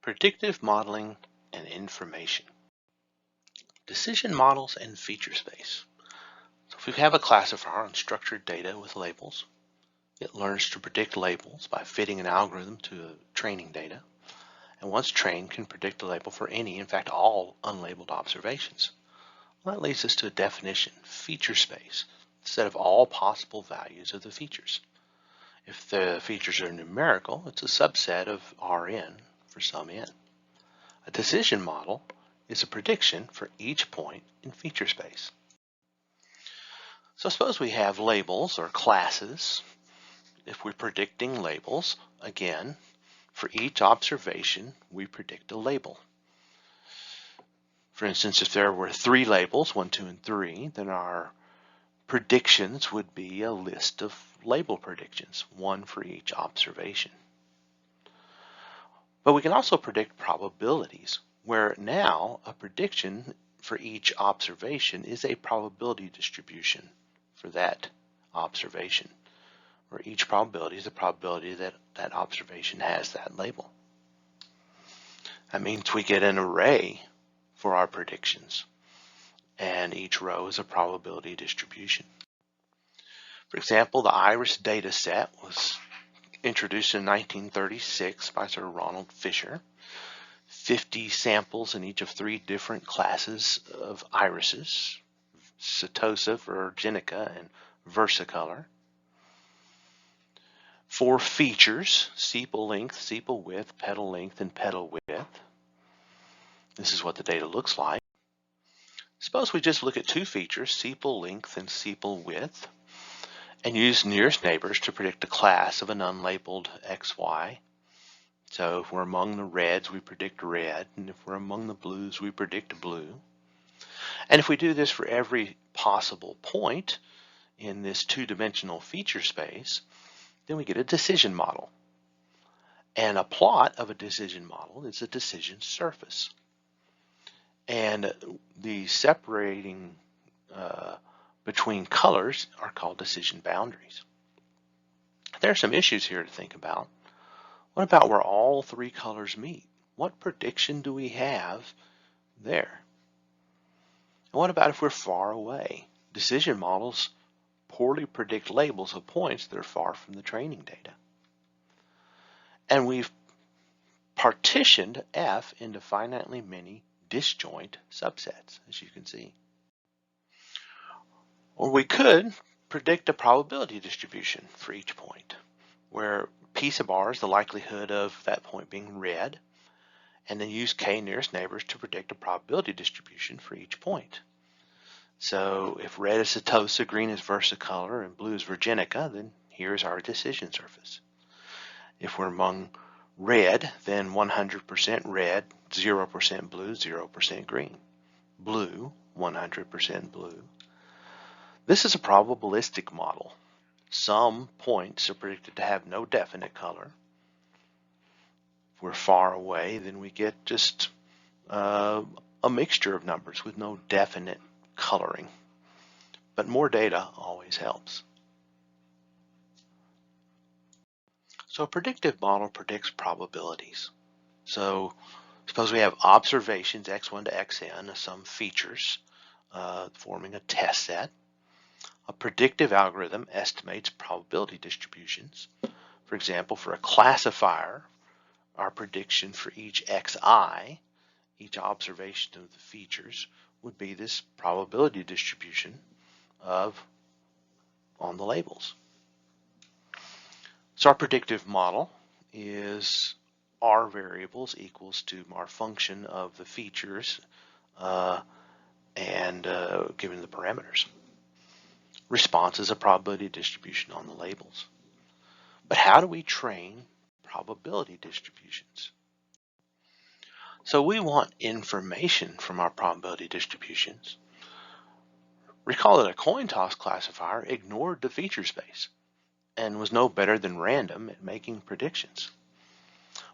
Predictive modeling and information. Decision models and feature space. So if we have a classifier on structured data with labels, it learns to predict labels by fitting an algorithm to training data, and once trained can predict a label for any, in fact all, unlabeled observations. Well, that leads us to a definition, feature space, set of all possible values of the features. If the features are numerical, it's a subset of Rn for some n. A decision model is a prediction for each point in feature space. So suppose we have labels or classes. If we're predicting labels, again, for each observation, we predict a label. For instance, if there were 3 labels, 1, 2, and 3, then our predictions would be a list of label predictions, one for each observation. But we can also predict probabilities, where now a prediction for each observation is a probability distribution for that observation, where each probability is the probability that that observation has that label. That means we get an array for our predictions, and each row is a probability distribution. For example, the iris data set was introduced in 1936 by Sir Ronald Fisher. 50 samples in each of 3 different classes of irises, setosa, virginica, and versicolor. 4 features, sepal length, sepal width, petal length, and petal width. This is what the data looks like. Suppose we just look at 2 features, sepal length and sepal width, and use nearest neighbors to predict a class of an unlabeled XY. So if we're among the reds, we predict red, and if we're among the blues, we predict blue. And if we do this for every possible point in this 2-dimensional feature space, then we get a decision model. And a plot of a decision model is a decision surface. And the separating between colors are called decision boundaries. There are some issues here to think about. What about where all 3 colors meet? What prediction do we have there? And what about if we're far away? Decision models poorly predict labels of points that are far from the training data. And we've partitioned F into finitely many disjoint subsets, as you can see. Or we could predict a probability distribution for each point, where P sub r is the likelihood of that point being red, and then use K nearest neighbors to predict a probability distribution for each point. So if red is setosa, green is versicolor, and blue is virginica, then here's our decision surface. If we're among red, then 100% red, 0% blue, 0% green. Blue, 100% blue. This is a probabilistic model. Some points are predicted to have no definite color. If we're far away, then we get just a mixture of numbers with no definite coloring. But more data always helps. So a predictive model predicts probabilities. So suppose we have observations x1 to xn of some features forming a test set. A predictive algorithm estimates probability distributions. For example, for a classifier, our prediction for each xi, each observation of the features, would be this probability distribution on the labels. So our predictive model is R variables equals to our function of the features and given the parameters. Response is a probability distribution on the labels. But how do we train probability distributions? So we want information from our probability distributions. Recall that a coin toss classifier ignored the feature space and was no better than random at making predictions.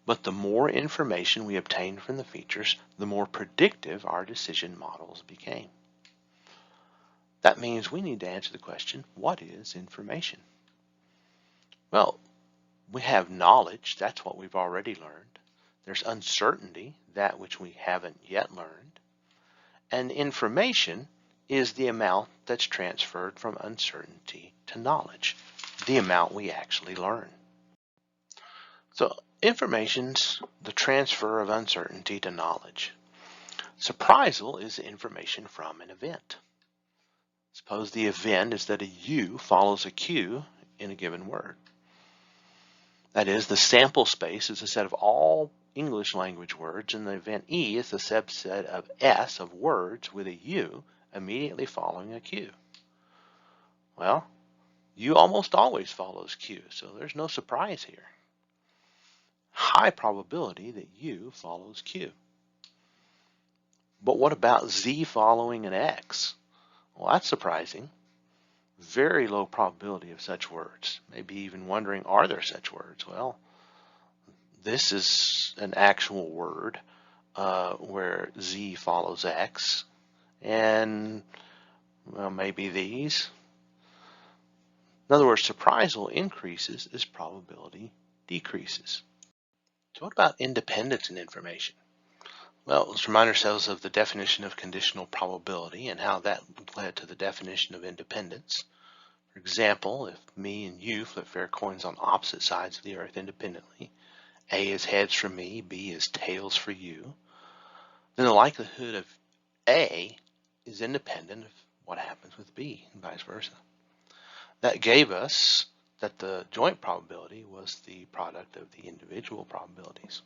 But the more information we obtained from the features, the more predictive our decision models became. That means we need to answer the question, what is information? Well, we have knowledge, that's what we've already learned. There's uncertainty, that which we haven't yet learned. And information is the amount that's transferred from uncertainty to knowledge, the amount we actually learn. So information's the transfer of uncertainty to knowledge. Surprisal is information from an event. Suppose the event is that a U follows a Q in a given word. That is, the sample space is a set of all English language words, and the event E is the subset of S of words with a U immediately following a Q. Well, U almost always follows Q, so there's no surprise here. High probability that U follows Q. But what about Z following an X? Well, that's surprising. Very low probability of such words. Maybe even wondering, are there such words? Well, this is an actual word where Z follows X, and well, maybe these. In other words, surprisal increases as probability decreases. So what about independence in information? Well, let's remind ourselves of the definition of conditional probability and how that led to the definition of independence. For example, if me and you flip fair coins on opposite sides of the earth independently, A is heads for me, B is tails for you, then the likelihood of A is independent of what happens with B and vice versa. That gave us that the joint probability was the product of the individual probabilities.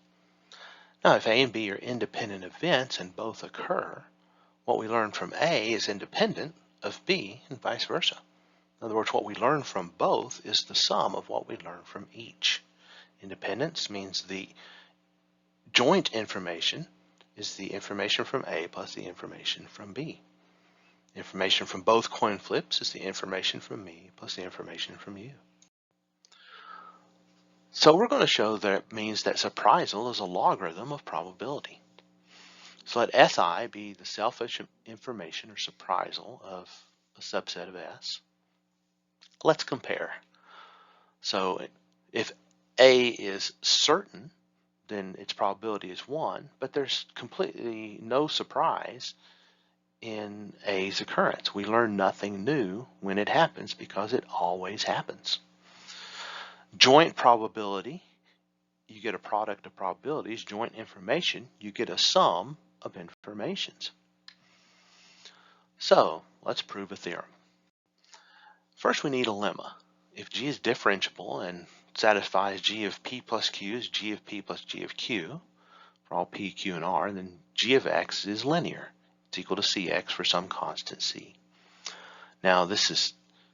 Now, if A and B are independent events and both occur, what we learn from A is independent of B and vice versa. In other words, what we learn from both is the sum of what we learn from each. Independence means the joint information is the information from A plus the information from B. Information from both coin flips is the information from me plus the information from you. So we're going to show that it means that surprisal is a logarithm of probability. So let SI be the self-information or surprisal of a subset of S. Let's compare. So if A is certain, then its probability is 1, but there's completely no surprise in A's occurrence. We learn nothing new when it happens because it always happens. Joint probability, you get a product of probabilities. Joint information, you get a sum of informations. So let's prove a theorem. First, we need a lemma. If G is differentiable and satisfies G of P plus Q is G of P plus G of Q for all P, Q, and R, then G of X is linear. It's equal to Cx for some constant C. Now, this is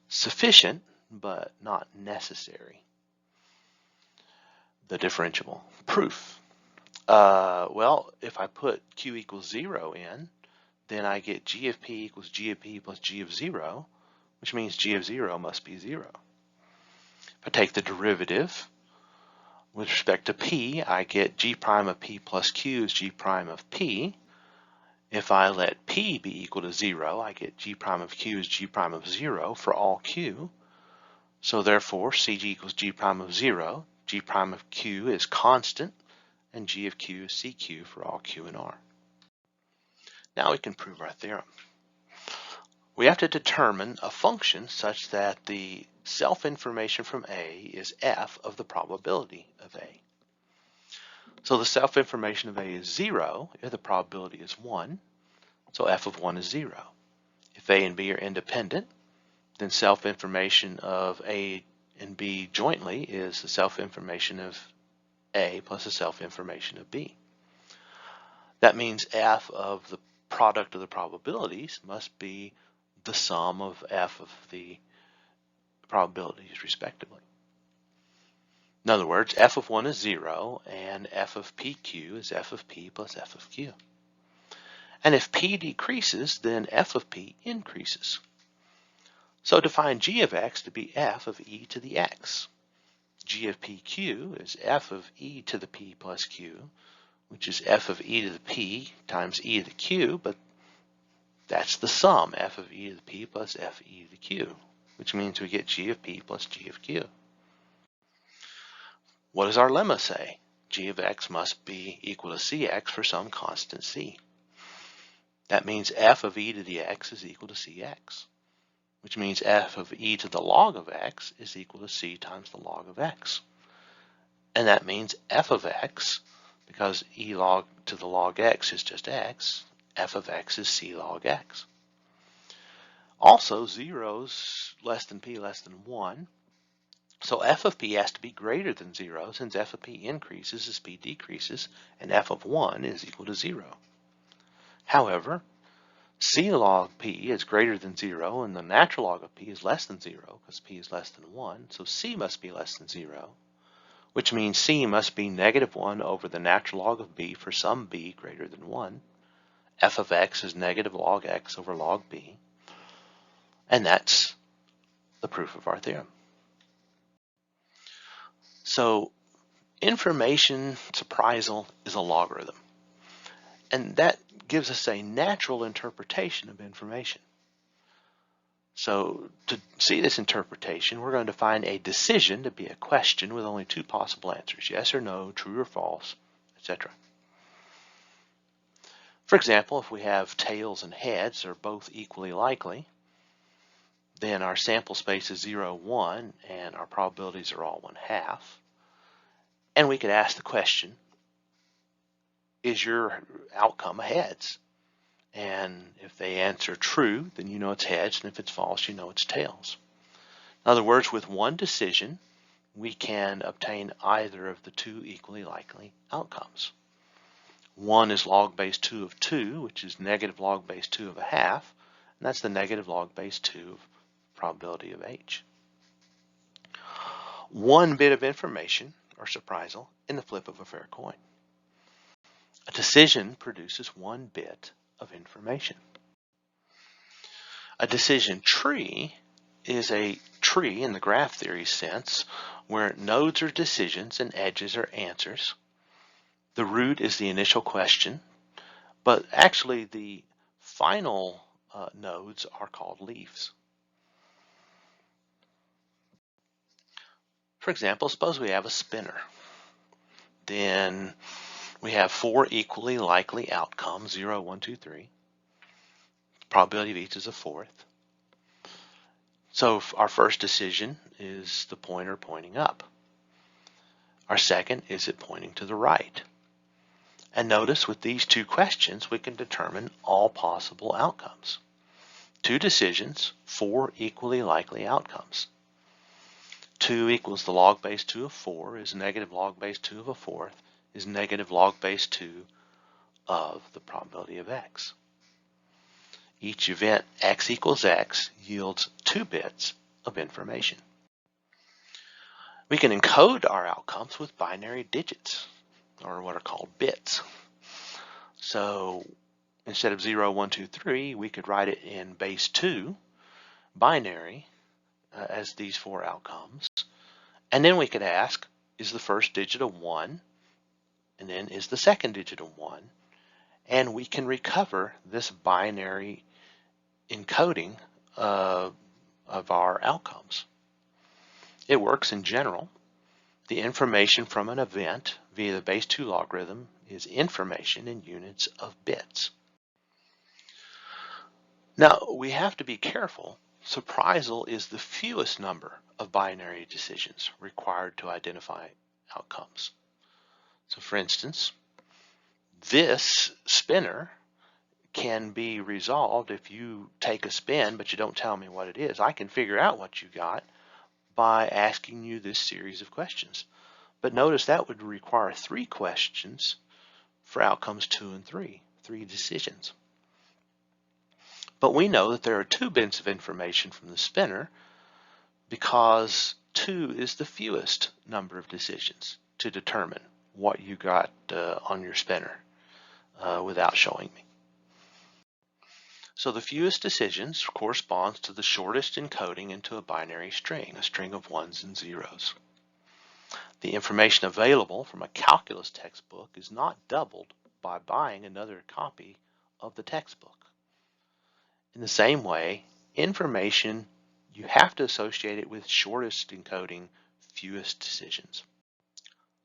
sufficient, but not necessary. The differentiable proof. Well, if I put Q equals 0 in, then I get G of P equals G of P plus G of 0, which means G of 0 must be 0. If I take the derivative with respect to P, I get G prime of P plus Q is G prime of P. If I let P be equal to 0, I get G prime of Q is G prime of 0 for all Q. So therefore, CG equals G prime of 0. G prime of Q is constant, and G of Q is CQ for all Q and R. Now we can prove our theorem. We have to determine a function such that the self-information from A is f of the probability of A. So the self-information of A is 0 if the probability is 1, so f of 1 is 0. If A and B are independent, then self-information of A and B jointly is the self-information of A plus the self-information of B. That means f of the product of the probabilities must be the sum of f of the probabilities respectively. In other words, f of 1 is 0 and f of pq is f of p plus f of q. And if p decreases, then f of p increases. So define g of x to be f of e to the x. G of pq is f of e to the p plus q, which is f of e to the p times e to the q, but that's the sum, f of e to the p plus f e to the q, which means we get g of p plus g of q. What does our lemma say? g of x must be equal to cx for some constant c. That means f of e to the x is equal to cx, which means f of e to the log of x is equal to c times the log of x. And that means f of x, because e log to the log x is just x, f of x is c log x. Also, 0 is less than p less than 1. So f of p has to be greater than 0, since f of p increases as p decreases, and f of 1 is equal to 0. However, c log p is greater than 0, and the natural log of p is less than 0, because p is less than 1, so c must be less than 0, which means c must be negative 1 over the natural log of b for some b greater than 1. F of x is negative log x over log b, and that's the proof of our theorem. So information surprisal is a logarithm, and that gives us a natural interpretation of information. So to see this interpretation, we're going to find a decision to be a question with only two possible answers, yes or no, true or false, etc. For example, if we have tails and heads are both equally likely, then our sample space is 0, 1, and our probabilities are all 1/2. And we could ask the question, is your outcome a heads? And if they answer true, then you know it's heads, and if it's false, you know it's tails. In other words, with one decision, we can obtain either of the two equally likely outcomes. One is log base 2 of 2, which is negative log base 2 of 1/2, and that's the negative log base 2 of probability of h. One bit of information, or surprisal, in the flip of a fair coin. A decision produces one bit of information. A decision tree is a tree in the graph theory sense, where nodes are decisions and edges are answers. The root is the initial question, but actually the final nodes are called leaves. For example, suppose we have a spinner. Then we have 4 equally likely outcomes, 0, 1, 2, 3. Probability of each is a fourth. So our first decision is the pointer pointing up. Our second is it pointing to the right. And notice with these two questions, we can determine all possible outcomes. Two decisions, 4 equally likely outcomes. 2 equals the log base 2 of 4 is negative log base 2 of a fourth is negative log base 2 of the probability of x. Each event x equals x yields 2 bits of information. We can encode our outcomes with binary digits, or what are called bits. So instead of 0, 1, 2, 3, we could write it in base 2 binary as these 4 outcomes. And then we could ask, is the first digit a 1? And then is the second digit a 1? And we can recover this binary encoding of our outcomes. It works in general. The information from an event via the base 2 logarithm is information in units of bits. Now, we have to be careful. Surprisal is the fewest number of binary decisions required to identify outcomes. So for instance, this spinner can be resolved if you take a spin but you don't tell me what it is. I can figure out what you got by asking you this series of questions. But notice that would require 3 questions for outcomes 2 and 3 decisions. But we know that there are 2 bits of information from the spinner because 2 is the fewest number of decisions to determine what you got on your spinner without showing me. So the fewest decisions corresponds to the shortest encoding into a binary string, a string of 1s and 0s. The information available from a calculus textbook is not doubled by buying another copy of the textbook. In the same way, information, you have to associate it with shortest encoding, fewest decisions.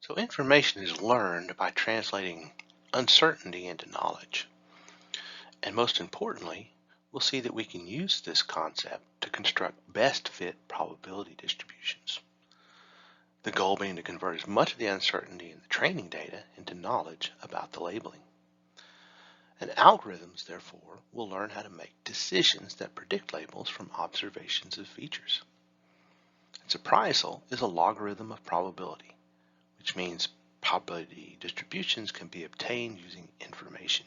So information is learned by translating uncertainty into knowledge. And most importantly, we'll see that we can use this concept to construct best fit probability distributions. The goal being to convert as much of the uncertainty in the training data into knowledge about the labeling. And algorithms, therefore, will learn how to make decisions that predict labels from observations of features. And surprisal is a logarithm of probability, which means probability distributions can be obtained using information.